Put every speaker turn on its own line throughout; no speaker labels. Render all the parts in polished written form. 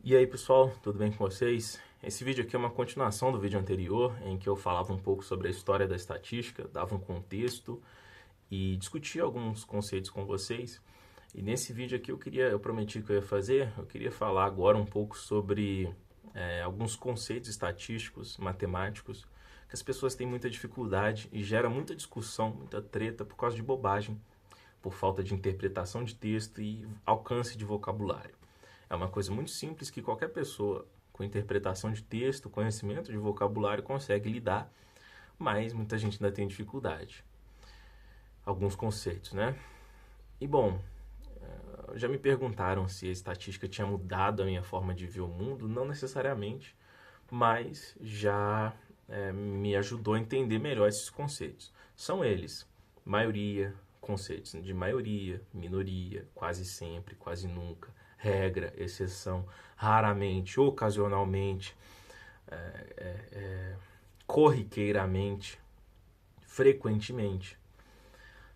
E aí pessoal, tudo bem com vocês? Esse vídeo aqui é uma continuação do vídeo anterior, em que eu falava um pouco sobre a história da estatística, dava um contexto e discutia alguns conceitos com vocês. E nesse vídeo aqui eu prometi que eu queria falar agora um pouco sobre alguns conceitos estatísticos, matemáticos, que as pessoas têm muita dificuldade e gera muita discussão, muita treta por causa de bobagem, por falta de interpretação de texto e alcance de vocabulário. É uma coisa muito simples que qualquer pessoa com interpretação de texto, conhecimento de vocabulário consegue lidar, mas muita gente ainda tem dificuldade. Alguns conceitos, né? E bom, já me perguntaram se a estatística tinha mudado a minha forma de ver o mundo, não necessariamente, mas já me ajudou a entender melhor esses conceitos. São eles: maioria, conceitos de maioria, minoria, quase sempre, quase nunca, regra, exceção, raramente, ocasionalmente, corriqueiramente, frequentemente.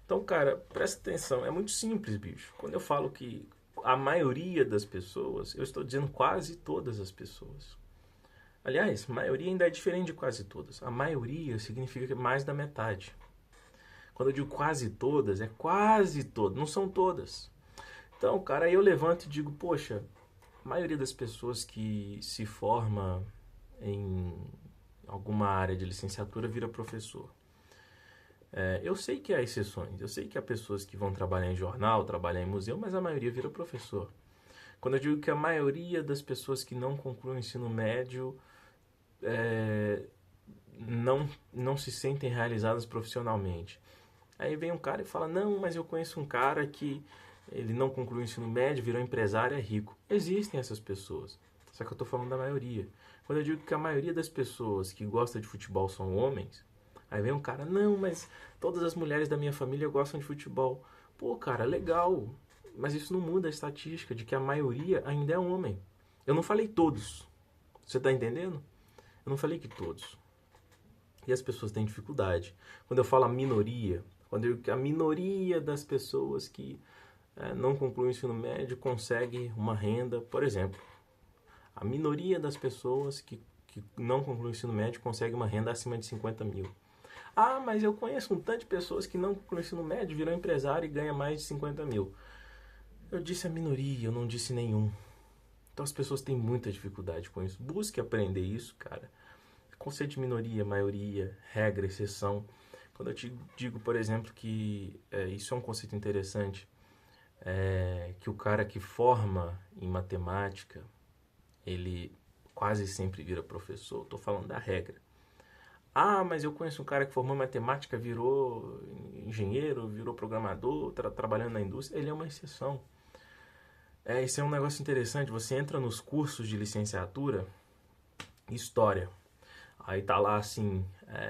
Então, cara, presta atenção, é muito simples, bicho. Quando eu falo que a maioria das pessoas, eu estou dizendo quase todas as pessoas. Aliás, maioria ainda é diferente de quase todas. A maioria significa que mais da metade. Quando eu digo quase todas, é quase todas, não são todas. Então, cara, aí eu levanto e digo, poxa, a maioria das pessoas que se forma em alguma área de licenciatura vira professor. Eu sei que há exceções, eu sei que há pessoas que vão trabalhar em jornal, trabalhar em museu, mas a maioria vira professor. Quando eu digo que a maioria das pessoas que não concluem o ensino médio não se sentem realizadas profissionalmente. Aí vem um cara e fala, não, mas eu conheço um cara que ele não concluiu o ensino médio, virou empresário, é rico. Existem essas pessoas, só que eu estou falando da maioria. Quando eu digo que a maioria das pessoas que gostam de futebol são homens, aí vem um cara, não, mas todas as mulheres da minha família gostam de futebol. Pô, cara, legal, mas isso não muda a estatística de que a maioria ainda é homem. Eu não falei todos, você está entendendo? Eu não falei que todos. E as pessoas têm dificuldade. Quando eu falo a minoria, quando eu digo que a minoria das pessoas que não concluem o ensino médio consegue uma renda, por exemplo, a minoria das pessoas que não concluem o ensino médio consegue uma renda acima de 50 mil. Ah, mas eu conheço um tanto de pessoas que não concluem o ensino médio, viram empresário e ganham mais de 50 mil. Eu disse a minoria, eu não disse nenhum. Então as pessoas têm muita dificuldade com isso. Busque aprender isso, cara. Conceito de minoria, maioria, regra, exceção. Quando eu te digo, por exemplo, que isso é um conceito interessante, que o cara que forma em matemática, ele quase sempre vira professor. Estou falando da regra. Ah, mas eu conheço um cara que formou em matemática, virou engenheiro, virou programador, trabalhando na indústria. Ele é uma exceção. Isso é um negócio interessante. Você entra nos cursos de licenciatura, história. Aí tá lá assim,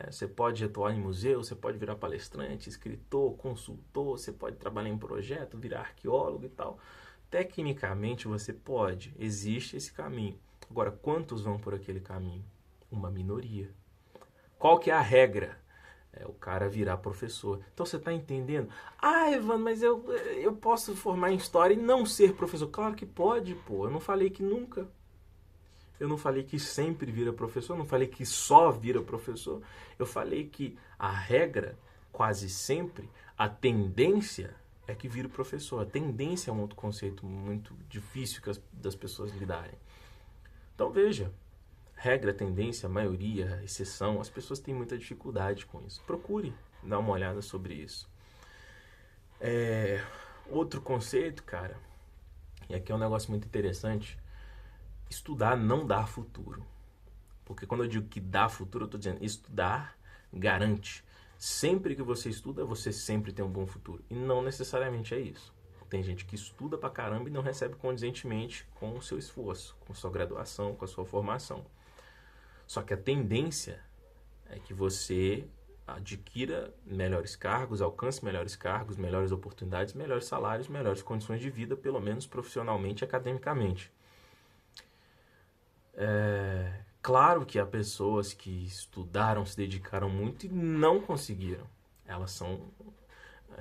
você pode atuar em museu, você pode virar palestrante, escritor, consultor, você pode trabalhar em projeto, virar arqueólogo e tal. Tecnicamente você pode, existe esse caminho. Agora, quantos vão por aquele caminho? Uma minoria. Qual que é a regra? O cara virar professor. Então você está entendendo? Ah, Evandro, mas eu posso formar em história e não ser professor. Claro que pode, pô. Eu não falei que nunca. Eu não falei que sempre vira professor, não falei que só vira professor. Eu falei que a regra, quase sempre, a tendência é que vira professor. A tendência é um outro conceito muito difícil das pessoas lidarem. Então veja, regra, tendência, maioria, exceção, as pessoas têm muita dificuldade com isso. Procure dar uma olhada sobre isso. Outro conceito, cara, e aqui é um negócio muito interessante. Estudar não dá futuro. Porque quando eu digo que dá futuro, eu estou dizendo estudar garante. Sempre que você estuda, você sempre tem um bom futuro. E não necessariamente é isso. Tem gente que estuda pra caramba e não recebe condizentemente com o seu esforço, com a sua graduação, com a sua formação. Só que a tendência é que você adquira melhores cargos, alcance melhores cargos, melhores oportunidades, melhores salários, melhores condições de vida, pelo menos profissionalmente e academicamente. Claro que há pessoas que estudaram, se dedicaram muito e não conseguiram. Elas são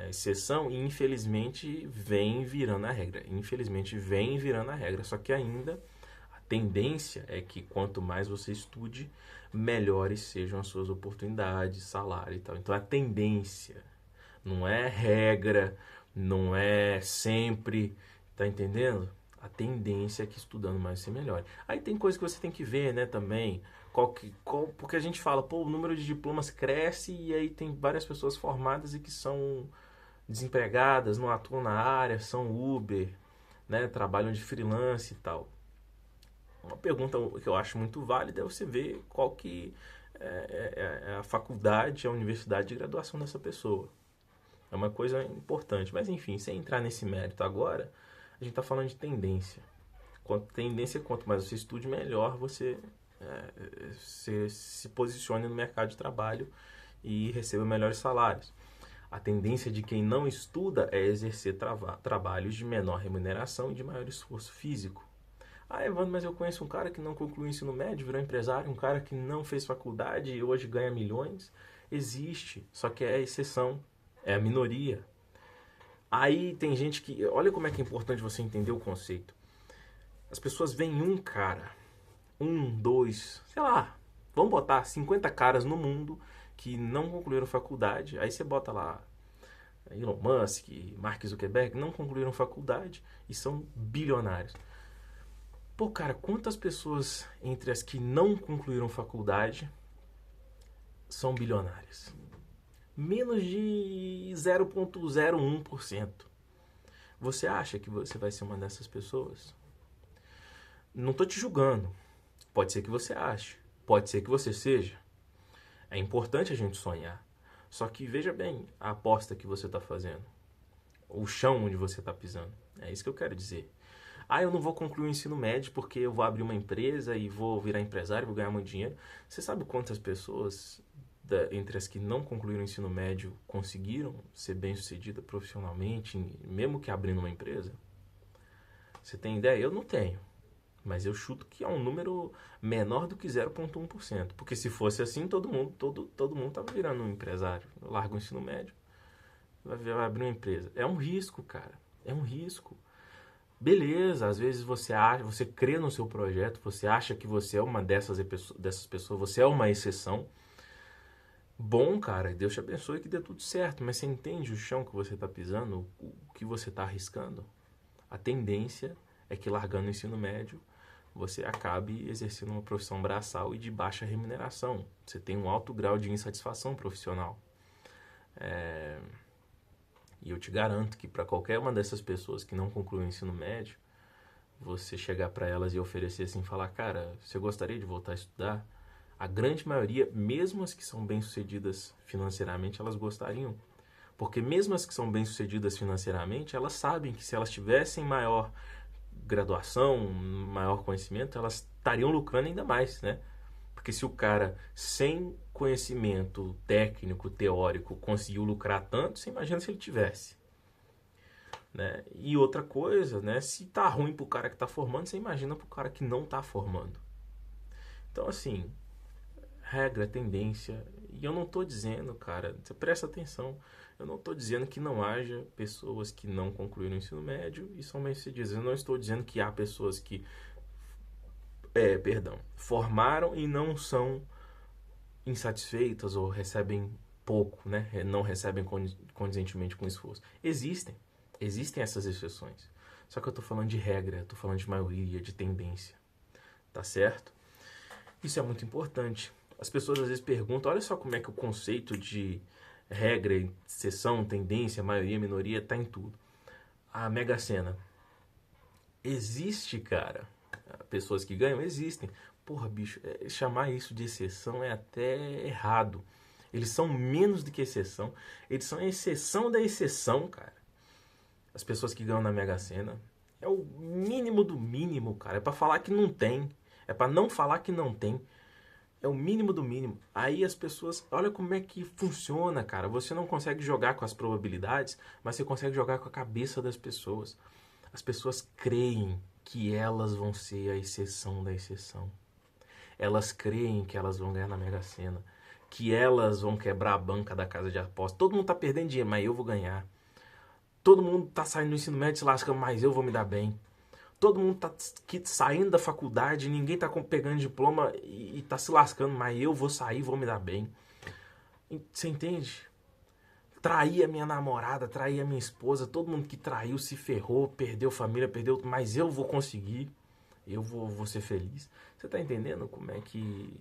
exceção e infelizmente vem virando a regra. Só que ainda a tendência é que quanto mais você estude, melhores sejam as suas oportunidades, salário e tal. Então, a tendência não é regra, não é sempre, tá entendendo? A tendência é que estudando mais você melhore. Aí tem coisa que você tem que ver, né, também. Porque a gente fala, pô, o número de diplomas cresce e aí tem várias pessoas formadas e que são desempregadas, não atuam na área, são Uber, né, trabalham de freelance e tal. Uma pergunta que eu acho muito válida é você ver qual que é a faculdade, a universidade de graduação dessa pessoa. É uma coisa importante. Mas enfim, sem entrar nesse mérito agora, a gente está falando de tendência. Quanto mais você estude, melhor você se posicione no mercado de trabalho e receba melhores salários. A tendência de quem não estuda é exercer trabalhos de menor remuneração e de maior esforço físico. Ah, Evandro, mas eu conheço um cara que não concluiu o ensino médio, virou empresário, um cara que não fez faculdade e hoje ganha milhões. Existe, só que é a exceção, é a minoria. Aí tem gente que... Olha como é que é importante você entender o conceito. As pessoas veem um cara, dois, sei lá, vamos botar 50 caras no mundo que não concluíram faculdade. Aí você bota lá Elon Musk, Mark Zuckerberg, não concluíram faculdade e são bilionários. Pô, cara, quantas pessoas entre as que não concluíram faculdade são bilionárias? Menos de 0,01%. Você acha que você vai ser uma dessas pessoas? Não tô te julgando. Pode ser que você ache. Pode ser que você seja. É importante a gente sonhar. Só que veja bem a aposta que você está fazendo. O chão onde você está pisando. É isso que eu quero dizer. Ah, eu não vou concluir o ensino médio porque eu vou abrir uma empresa e vou virar empresário, vou ganhar muito dinheiro. Você sabe quantas pessoas entre as que não concluíram o ensino médio conseguiram ser bem-sucedidas profissionalmente, mesmo que abrindo uma empresa? Você tem ideia? Eu não tenho. Mas eu chuto que é um número menor do que 0,1%. Porque se fosse assim, todo mundo estava virando um empresário. Larga o ensino médio, vai abrir uma empresa. É um risco, cara. É um risco. Beleza, às vezes você crê no seu projeto, você acha que você é uma dessas pessoas, você é uma exceção. Bom, cara, Deus te abençoe que dê tudo certo, mas você entende o chão que você está pisando, o que você está arriscando? A tendência é que largando o ensino médio, você acabe exercendo uma profissão braçal e de baixa remuneração. Você tem um alto grau de insatisfação profissional. E eu te garanto que para qualquer uma dessas pessoas que não concluiu o ensino médio, você chegar para elas e oferecer assim, falar, cara, você gostaria de voltar a estudar? A grande maioria, mesmo as que são bem-sucedidas financeiramente, elas gostariam. Porque mesmo as que são bem-sucedidas financeiramente, elas sabem que se elas tivessem maior graduação, maior conhecimento, elas estariam lucrando ainda mais, né? Porque se o cara sem conhecimento técnico, teórico, conseguiu lucrar tanto, você imagina se ele tivesse. Né? E outra coisa, né? Se tá ruim pro cara que tá formando, você imagina pro cara que não tá formando. Então, assim, regra, tendência. E eu não tô dizendo, cara, você presta atenção, eu não tô dizendo que não haja pessoas que não concluíram o ensino médio e são bem-sucedidas. Eu não estou dizendo que há pessoas que formaram e não são insatisfeitas ou recebem pouco, né? Não recebem condizentemente com esforço. Existem essas exceções. Só que eu tô falando de regra, tô falando de maioria, de tendência. Tá certo? Isso é muito importante. As pessoas às vezes perguntam, olha só como é que o conceito de regra, exceção, tendência, maioria, minoria, tá em tudo. A Mega Sena. Existe, cara. Pessoas que ganham, existem. Porra, bicho, chamar isso de exceção é até errado. Eles são menos do que exceção. Eles são a exceção da exceção, cara. As pessoas que ganham na Mega Sena. É o mínimo do mínimo, cara. É pra falar que não tem. É pra não falar que não tem. É o mínimo do mínimo. Aí as pessoas... Olha como é que funciona, cara. Você não consegue jogar com as probabilidades, mas você consegue jogar com a cabeça das pessoas. As pessoas creem que elas vão ser a exceção da exceção. Elas creem que elas vão ganhar na Mega Sena. Que elas vão quebrar a banca da casa de aposta. Todo mundo tá perdendo dinheiro, mas eu vou ganhar. Todo mundo tá saindo do ensino médio se lascando, mas eu vou me dar bem. todo mundo tá saindo da faculdade, ninguém tá pegando diploma e tá se lascando, mas eu vou sair, vou me dar bem. Você entende? Traí a minha namorada, traí a minha esposa, todo mundo que traiu se ferrou, perdeu família, perdeu, mas eu vou conseguir, eu vou ser feliz. Você tá entendendo como é que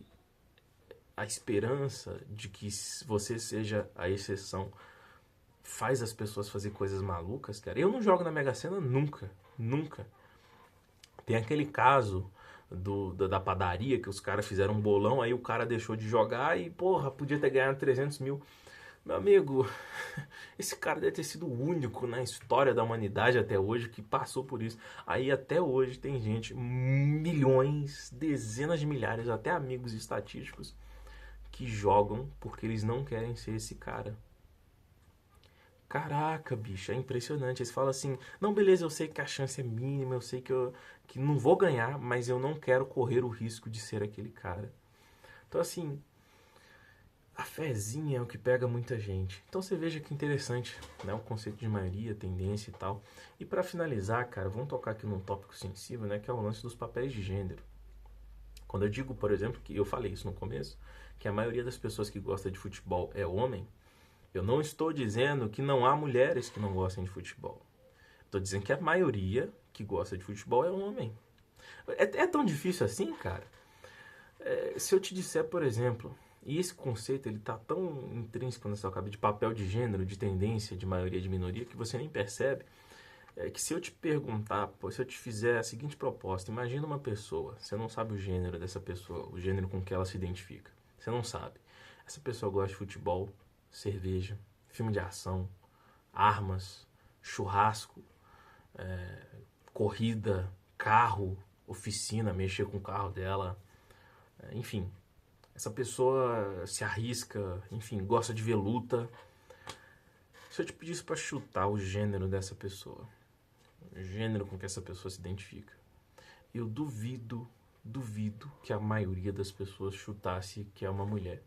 a esperança de que você seja a exceção faz as pessoas fazer coisas malucas, cara? Eu não jogo na Mega Sena nunca, nunca. Tem aquele caso da padaria que os caras fizeram um bolão, aí o cara deixou de jogar e, porra, podia ter ganhado 300 mil. Meu amigo, esse cara deve ter sido o único na história da humanidade até hoje que passou por isso. Aí até hoje tem gente, milhões, dezenas de milhares, até amigos estatísticos, que jogam porque eles não querem ser esse cara. Caraca, bicho, é impressionante. Eles falam assim, não, beleza, eu sei que a chance é mínima, eu sei que não vou ganhar, mas eu não quero correr o risco de ser aquele cara. Então, assim, a fezinha é o que pega muita gente. Então você veja que interessante, né? O conceito de maioria, tendência e tal. E para finalizar, cara, vamos tocar aqui num tópico sensível, né? Que é o lance dos papéis de gênero. Quando eu digo, por exemplo, que eu falei isso no começo, que a maioria das pessoas que gosta de futebol é homem, eu não estou dizendo que não há mulheres que não gostem de futebol. Estou dizendo que a maioria que gosta de futebol é homem. É tão difícil assim, cara? Se eu te disser, por exemplo, e esse conceito ele tá tão intrínseco na sua cabeça de papel de gênero, de tendência, de maioria, de minoria, que você nem percebe, que se eu te perguntar, se eu te fizer a seguinte proposta, imagina uma pessoa, você não sabe o gênero dessa pessoa, o gênero com que ela se identifica, você não sabe. Essa pessoa gosta de futebol, cerveja, filme de ação, armas, churrasco, corrida, carro, oficina, mexer com o carro dela, enfim. Essa pessoa se arrisca, enfim, gosta de ver luta. Se eu te pedisse para chutar o gênero dessa pessoa, o gênero com que essa pessoa se identifica, eu duvido que a maioria das pessoas chutasse que é uma mulher.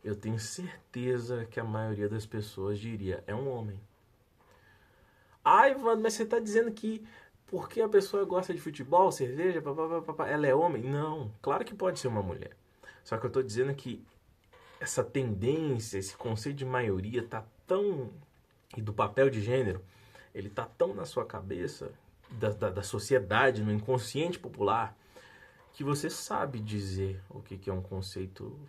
Eu tenho certeza que a maioria das pessoas diria, é um homem. Ai, Ivan, mas você está dizendo que porque a pessoa gosta de futebol, cerveja, ela é homem? Não, claro que pode ser uma mulher. Só que eu estou dizendo que essa tendência, esse conceito de maioria tá tão... E do papel de gênero, ele tá tão na sua cabeça, da sociedade, no inconsciente popular, que você sabe dizer o que é um conceito...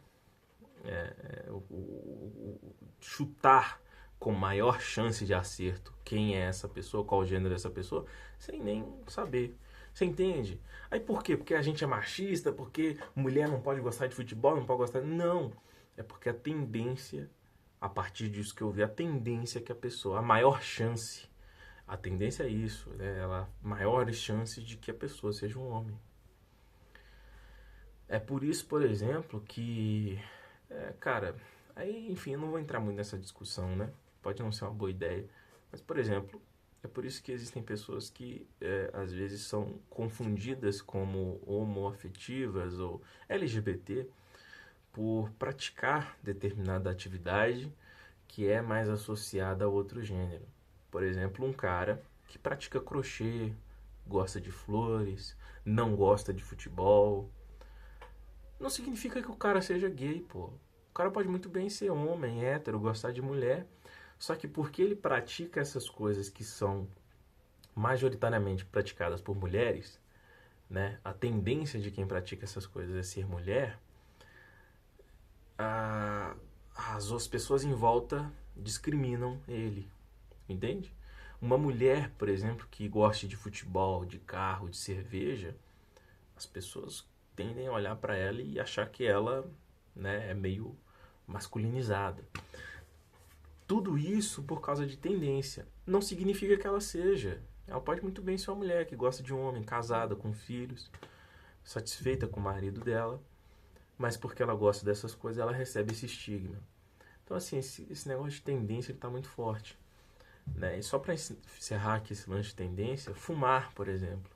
chutar com maior chance de acerto quem é essa pessoa, qual o gênero dessa pessoa, sem nem saber. Você entende? Aí por quê? Porque a gente é machista, porque mulher não pode gostar de futebol, não pode gostar... Não, é porque a tendência, a partir disso que eu vi, a tendência é que a pessoa, a maior chance, a tendência é isso, né? Maiores chances de que a pessoa seja um homem. É por isso, por exemplo, que, cara, aí, enfim, eu não vou entrar muito nessa discussão, né? Pode não ser uma boa ideia, mas, por exemplo, é por isso que existem pessoas que às vezes são confundidas como homoafetivas ou LGBT por praticar determinada atividade que é mais associada a outro gênero. Por exemplo, um cara que pratica crochê, gosta de flores, não gosta de futebol. Não significa que o cara seja gay, pô. O cara pode muito bem ser homem, hétero, gostar de mulher. Só que porque ele pratica essas coisas que são majoritariamente praticadas por mulheres, né? A tendência de quem pratica essas coisas é ser mulher. As pessoas em volta discriminam ele, entende? Uma mulher, por exemplo, que goste de futebol, de carro, de cerveja, as pessoas tendem a olhar para ela e achar que ela, né, é meio masculinizada. Tudo isso por causa de tendência. Não significa que ela seja. Ela pode muito bem ser uma mulher que gosta de um homem, casada, com filhos, satisfeita com o marido dela, mas porque ela gosta dessas coisas, ela recebe esse estigma. Então, assim, esse negócio de tendência está muito forte. Né? E só para encerrar aqui esse lance de tendência, fumar, por exemplo.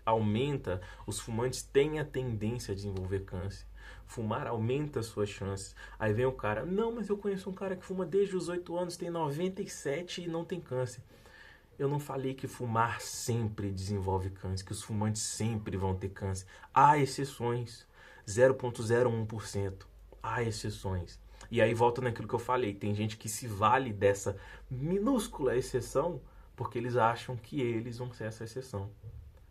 Aumenta, os fumantes têm a tendência a desenvolver câncer. Fumar aumenta as suas chances. Aí vem o cara, não, mas eu conheço um cara que fuma desde os 8 anos, tem 97 e não tem câncer. Eu não falei que fumar sempre desenvolve câncer, que os fumantes sempre vão ter câncer. Há exceções, 0,01%. Há exceções. E aí volta naquilo que eu falei, tem gente que se vale dessa minúscula exceção porque eles acham que eles vão ser essa exceção.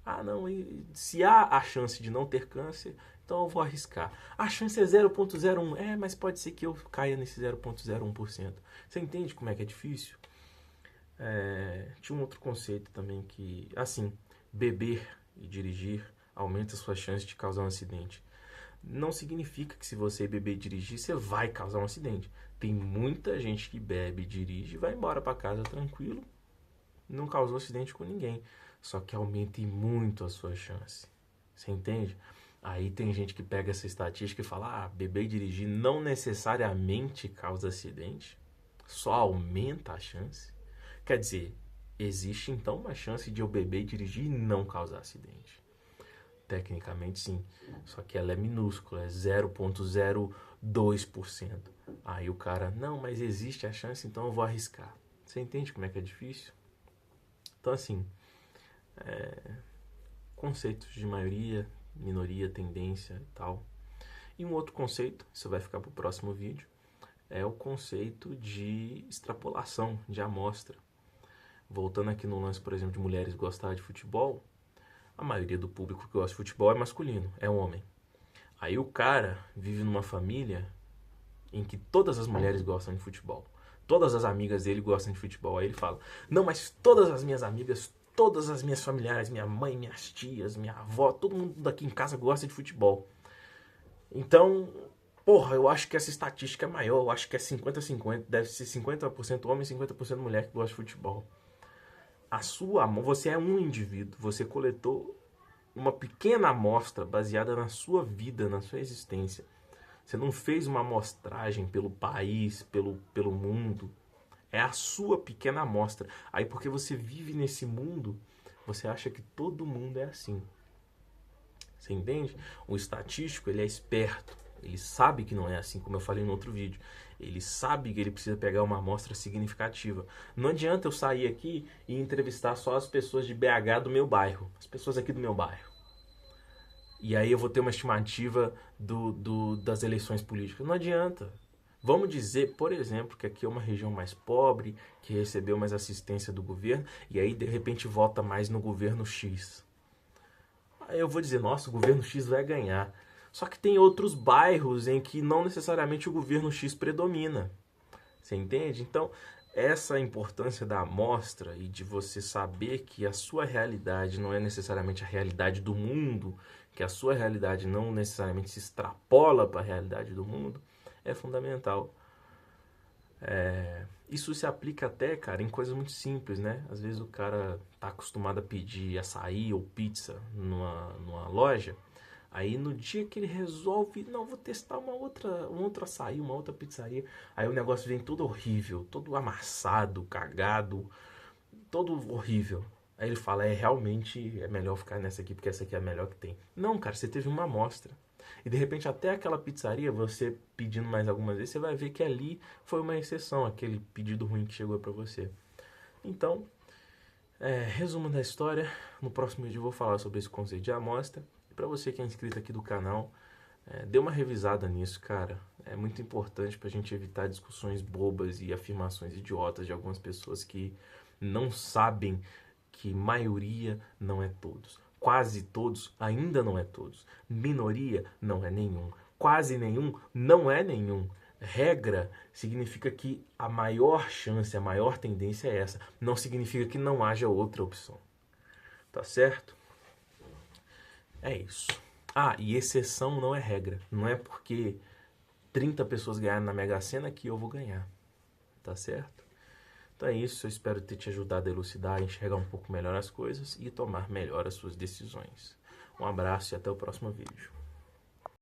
Ah, não, se há a chance de não ter câncer, então eu vou arriscar. A chance é 0,01. Mas pode ser que eu caia nesse 0,01%. Você entende como é que é difícil? Tinha um outro conceito também que, assim, beber e dirigir aumenta suas chances de causar um acidente. Não significa que se você beber e dirigir, você vai causar um acidente. Tem muita gente que bebe e dirige e vai embora para casa tranquilo, não causou acidente com ninguém. Só que aumenta muito a sua chance. Você entende? Aí tem gente que pega essa estatística e fala: beber e dirigir não necessariamente causa acidente, só aumenta a chance. Quer dizer, existe então uma chance de eu beber e dirigir e não causar acidente. Tecnicamente sim, só que ela é minúscula, é 0,02%. Aí o cara, não, mas existe a chance, então eu vou arriscar. Você entende como é que é difícil? Então assim, conceitos de maioria, minoria, tendência e tal. E um outro conceito, isso vai ficar para o próximo vídeo, é o conceito de extrapolação, de amostra. Voltando aqui no lance, por exemplo, de mulheres gostarem de futebol, a maioria do público que gosta de futebol é masculino, é homem. Aí o cara vive numa família em que todas as mulheres gostam de futebol. Todas as amigas dele gostam de futebol. Aí ele fala: não, mas todas as minhas amigas, todas as minhas familiares, minha mãe, minhas tias, minha avó, todo mundo daqui em casa gosta de futebol. Então, porra, eu acho que essa estatística é maior. Eu acho que é 50-50. Deve ser 50% homem e 50% mulher que gosta de futebol. Você é um indivíduo. Você coletou uma pequena amostra baseada na sua vida, na sua existência. Você não fez uma amostragem pelo país, pelo mundo. É a sua pequena amostra. Aí porque você vive nesse mundo, você acha que todo mundo é assim. Você entende? O estatístico, ele é esperto. Ele sabe que não é assim, como eu falei no outro vídeo. Ele sabe que ele precisa pegar uma amostra significativa. Não adianta eu sair aqui e entrevistar só as pessoas de BH do meu bairro. As pessoas aqui do meu bairro. E aí eu vou ter uma estimativa das eleições políticas. Não adianta. Vamos dizer, por exemplo, que aqui é uma região mais pobre, que recebeu mais assistência do governo, e aí de repente vota mais no governo X. Aí eu vou dizer, nossa, o governo X vai ganhar. Só que tem outros bairros em que não necessariamente o governo X predomina. Você entende? Então, essa importância da amostra e de você saber que a sua realidade não é necessariamente a realidade do mundo, que a sua realidade não necessariamente se extrapola para a realidade do mundo, é fundamental. Isso se aplica até, cara, em coisas muito simples, né? Às vezes o cara tá acostumado a pedir açaí ou pizza numa loja, aí no dia que ele resolve, não, vou testar um outro açaí, uma outra pizzaria, aí o negócio vem todo horrível, todo amassado, cagado, todo horrível. Aí ele fala, realmente é melhor ficar nessa aqui, porque essa aqui é a melhor que tem. Não, cara, você teve uma amostra. E de repente até aquela pizzaria, você pedindo mais algumas vezes, você vai ver que ali foi uma exceção, aquele pedido ruim que chegou para você. Então, resumo da história, no próximo vídeo eu vou falar sobre esse conceito de amostra. E para você que é inscrito aqui do canal, dê uma revisada nisso, cara. É muito importante para a gente evitar discussões bobas e afirmações idiotas de algumas pessoas que não sabem que maioria não é todos. Quase todos ainda não é todos. Minoria não é nenhum. Quase nenhum não é nenhum. Regra significa que a maior chance, a maior tendência é essa. Não significa que não haja outra opção. Tá certo? É isso. E exceção não é regra. Não é porque 30 pessoas ganharam na Mega Sena que eu vou ganhar. Tá certo? Então é isso, eu espero ter te ajudado a elucidar, a enxergar um pouco melhor as coisas e tomar melhor as suas decisões. Um abraço e até o próximo vídeo.